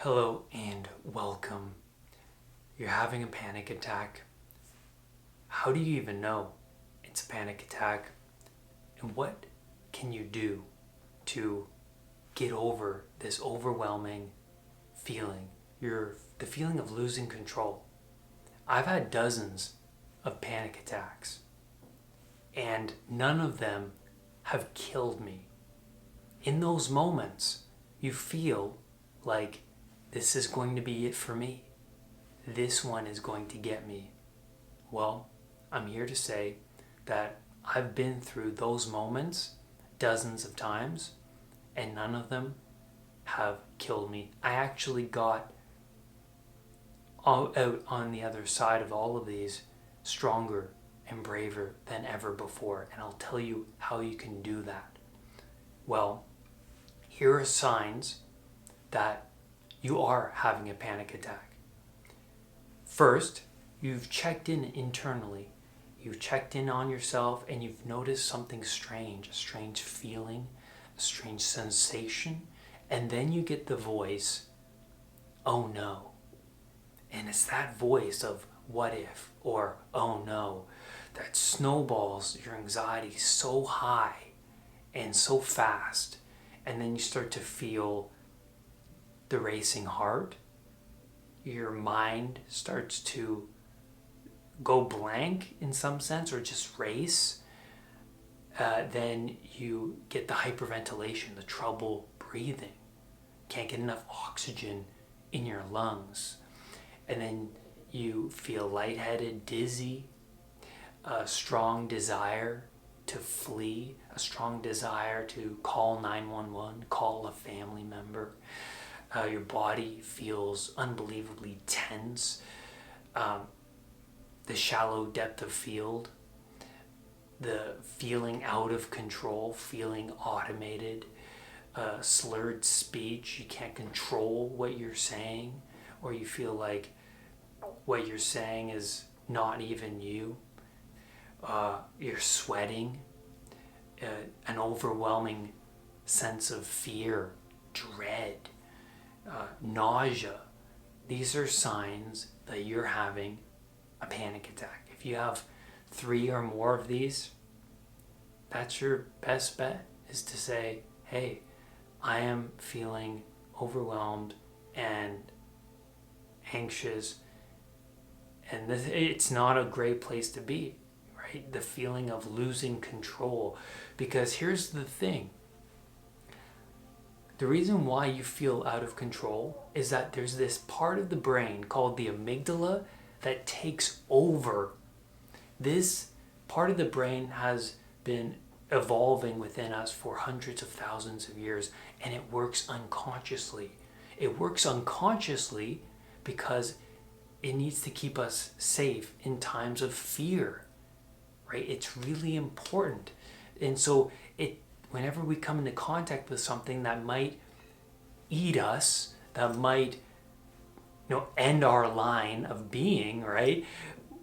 Hello and welcome. You're having a panic attack. How do you even know it's a panic attack? And what can you do to get over this overwhelming feeling? The feeling of losing control. I've had dozens of panic attacks, and none of them have killed me. In those moments, you feel like this is going to be it for me. This one is going to get me. Well, I'm here to say that I've been through those moments dozens of times, and none of them have killed me. I actually got out on the other side of all of these stronger and braver than ever before, and I'll tell you how you can do that. Well, here are signs that you are having a panic attack. First, you've checked in internally. You've checked in on yourself and you've noticed something strange, a strange feeling, a strange sensation, and then you get the voice, oh no. And it's that voice of what if or oh no that snowballs your anxiety so high and so fast, and then you start to feel the racing heart. Your mind starts to go blank in some sense or just race. Then you get the hyperventilation, the trouble breathing. Can't get enough oxygen in your lungs. And then you feel lightheaded, dizzy, a strong desire to flee, a strong desire to call 911, call a family member. Your body feels unbelievably tense. The shallow depth of field, the feeling out of control, feeling automated, slurred speech, you can't control what you're saying, or you feel like what you're saying is not even you. You're sweating, an overwhelming sense of fear, dread, nausea. These are signs that you're having a panic attack. If you have 3 or more of these, that's your best bet, is to say, hey, I am feeling overwhelmed and anxious, and it's not a great place to be, right? The feeling of losing control. Because here's the thing. The reason why you feel out of control is that there's this part of the brain called the amygdala that takes over. This part of the brain has been evolving within us for hundreds of thousands of years, and it works unconsciously. It works unconsciously because it needs to keep us safe in times of fear, right? It's really important. And so whenever we come into contact with something that might eat us, that might end our line of being, right?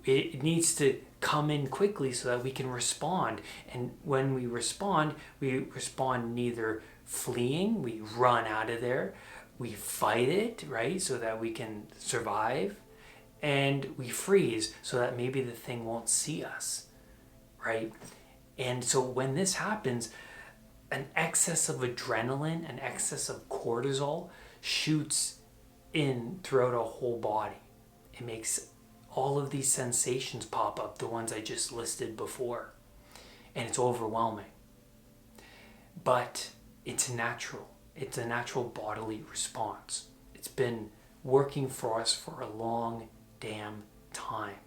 It needs to come in quickly so that we can respond. And when we respond neither fleeing, we run out of there, we fight it, right? So that we can survive, and we freeze so that maybe the thing won't see us, right? And so when this happens, an excess of adrenaline, an excess of cortisol shoots in throughout our whole body. It makes all of these sensations pop up, the ones I just listed before, and it's overwhelming. But it's natural. It's a natural bodily response. It's been working for us for a long damn time.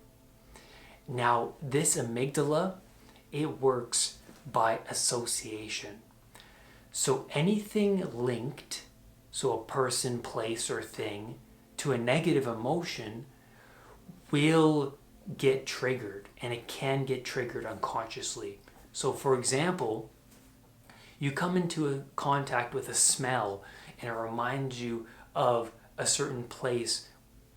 Now, this amygdala, it works by association. So anything linked, so a person, place, or thing, to a negative emotion will get triggered, and it can get triggered unconsciously. So for example, you come into a contact with a smell and it reminds you of a certain place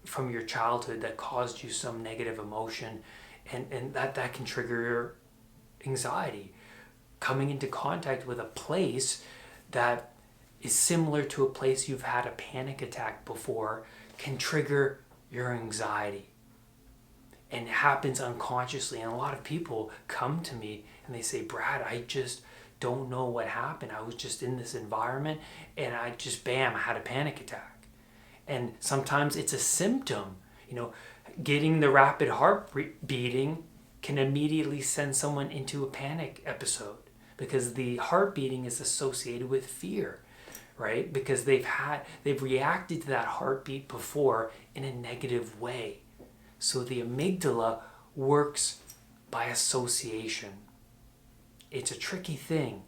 from your childhood that caused you some negative emotion, and that can trigger your anxiety. Coming into contact with a place that is similar to a place you've had a panic attack before can trigger your anxiety. And it happens unconsciously. And a lot of people come to me and they say, Brad, I just don't know what happened. I was just in this environment and I just, bam, I had a panic attack. And sometimes it's a symptom. Getting the rapid heart beating can immediately send someone into a panic episode because the heart beating is associated with fear, right? Because they've reacted to that heartbeat before in a negative way. So the amygdala works by association. It's a tricky thing,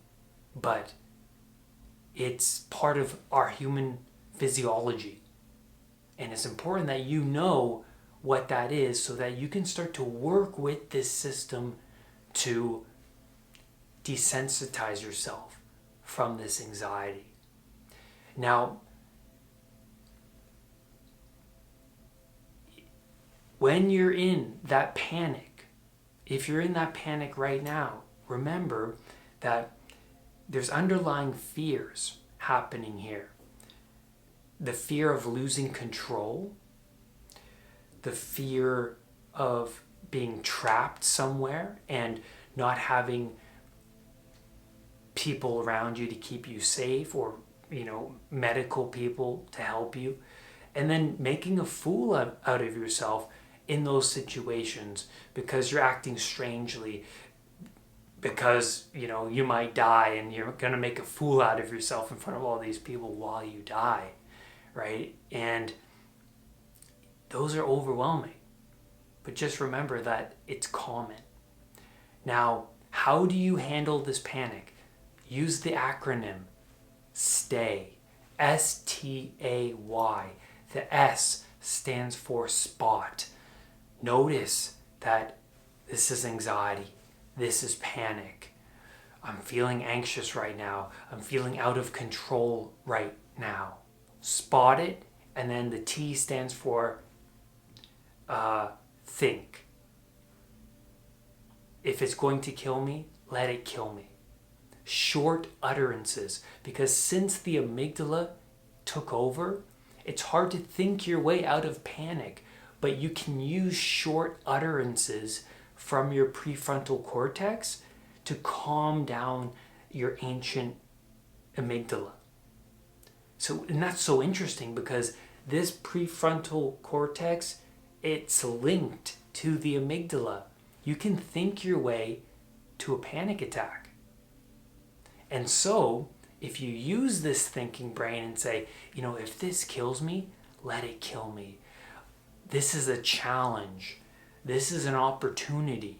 but it's part of our human physiology. And it's important that you know what that is so that you can start to work with this system to desensitize yourself from this anxiety. Now, when you're in that panic, if you're in that panic right now, remember that there's underlying fears happening here. The fear of losing control, the fear of being trapped somewhere and not having people around you to keep you safe, or medical people to help you, and then making a fool out of yourself in those situations because you're acting strangely, because you might die and you're going to make a fool out of yourself in front of all these people while you die, right? And those are overwhelming. But just remember that it's common. Now, how do you handle this panic? Use the acronym S.T.A.Y. S.T.A.Y. The S stands for spot. Notice that this is anxiety. This is panic. I'm feeling anxious right now. I'm feeling out of control right now. Spot it, and then the T stands for think. If it's going to kill me, let it kill me. Short utterances, because since the amygdala took over, it's hard to think your way out of panic, but you can use short utterances from your prefrontal cortex to calm down your ancient amygdala. And that's so interesting because this prefrontal cortex, it's linked to the amygdala. You can think your way to a panic attack. And so, if you use this thinking brain and say, if this kills me, let it kill me. This is a challenge. This is an opportunity.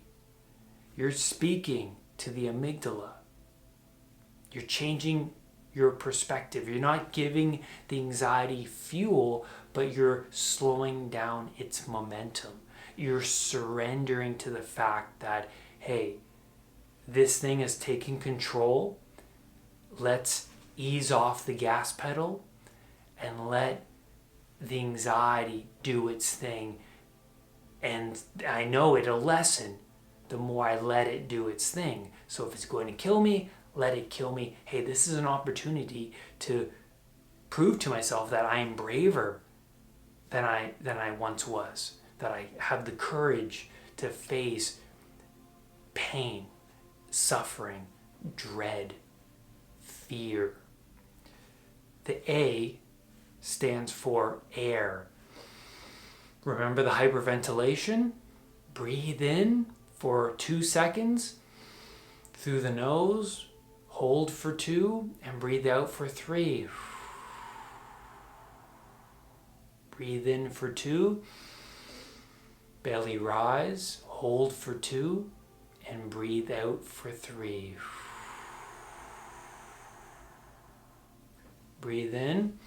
You're speaking to the amygdala. You're changing your perspective. You're not giving the anxiety fuel, but you're slowing down its momentum. You're surrendering to the fact that, hey, this thing is taking control. Let's ease off the gas pedal and let the anxiety do its thing. And I know it'll lessen the more I let it do its thing. So if it's going to kill me, let it kill me. Hey, this is an opportunity to prove to myself that I am braver than I once was, that I have the courage to face pain, suffering, dread, fear. The A stands for air. Remember the hyperventilation? Breathe in for 2 seconds through the nose, hold for 2, and breathe out for 3. Breathe in for 2, belly rise, hold for 2, and breathe out for 3. Breathe in,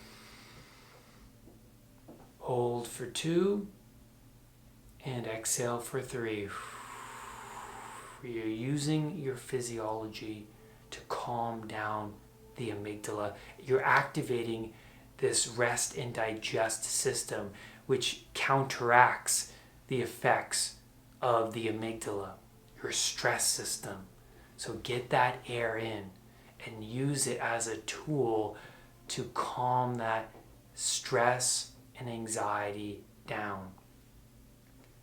hold for 2, and exhale for 3. You're using your physiology to calm down the amygdala. You're activating this rest and digest system, which counteracts the effects of the amygdala, your stress system. So get that air in and use it as a tool to calm that stress and anxiety down.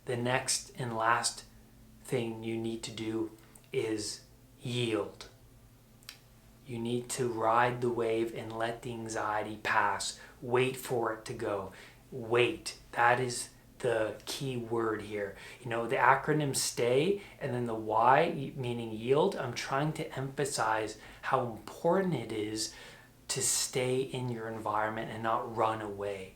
The next and last thing you need to do is yield. You need to ride the wave and let the anxiety pass. Wait for it to go. Wait. That is the key word here. You know, the acronym S.T.A.Y and then the Y, meaning yield, I'm trying to emphasize how important it is to stay in your environment and not run away.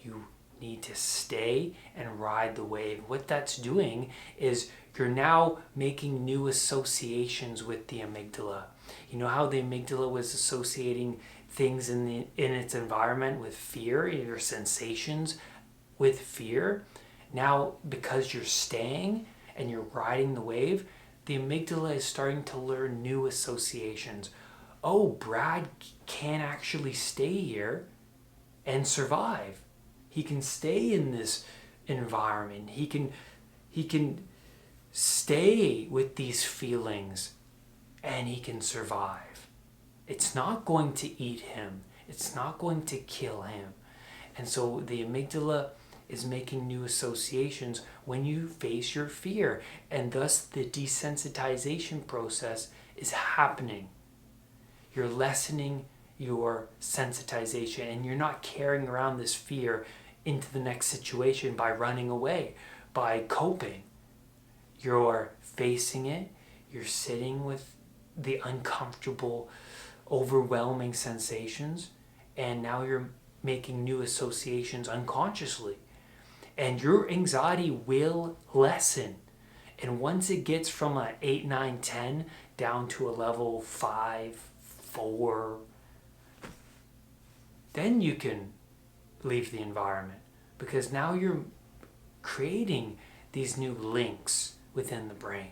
You need to stay and ride the wave. What that's doing is you're now making new associations with the amygdala. You know how the amygdala was associating things in its environment with fear, your sensations with fear? Now, because you're staying and you're riding the wave, the amygdala is starting to learn new associations. Oh, Brad can actually stay here and survive. He can stay in this environment. He can stay with these feelings and he can survive. It's not going to eat him. It's not going to kill him. And so the amygdala is making new associations when you face your fear. And thus the desensitization process is happening. You're lessening your sensitization and you're not carrying around this fear into the next situation by running away, by coping. You're facing it. You're sitting with the uncomfortable, overwhelming sensations, and now you're making new associations unconsciously. And your anxiety will lessen. And once it gets from an 8, 9, 10 down to a level 5, 4, then you can leave the environment, because now you're creating these new links within the brain.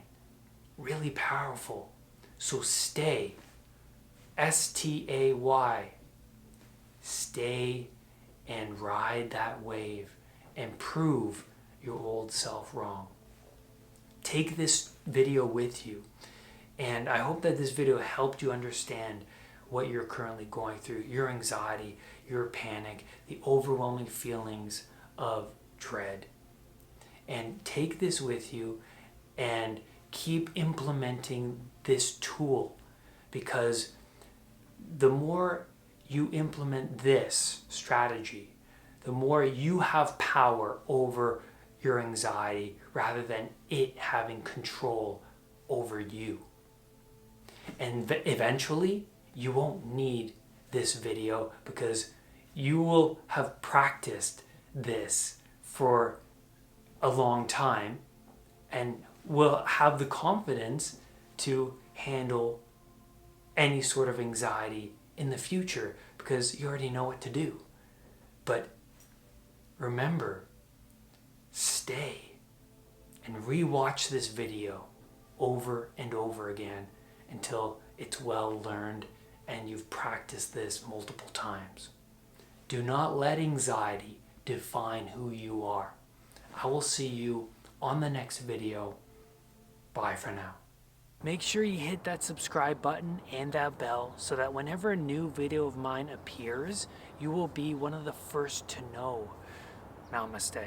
Really powerful. So stay. S.T.A.Y. Stay and ride that wave and prove your old self wrong. Take this video with you, and I hope that this video helped you understand what you're currently going through, your anxiety, your panic, the overwhelming feelings of dread. And take this with you and keep implementing this tool, because the more you implement this strategy, the more you have power over your anxiety rather than it having control over you. And eventually, you won't need this video because you will have practiced this for a long time and will have the confidence to handle any sort of anxiety in the future because you already know what to do. But remember, stay and re-watch this video over and over again until it's well learned and you've practiced this multiple times. Do not let anxiety define who you are. I will see you on the next video. Bye for now. Make sure you hit that subscribe button and that bell so that whenever a new video of mine appears, you will be one of the first to know. Namaste.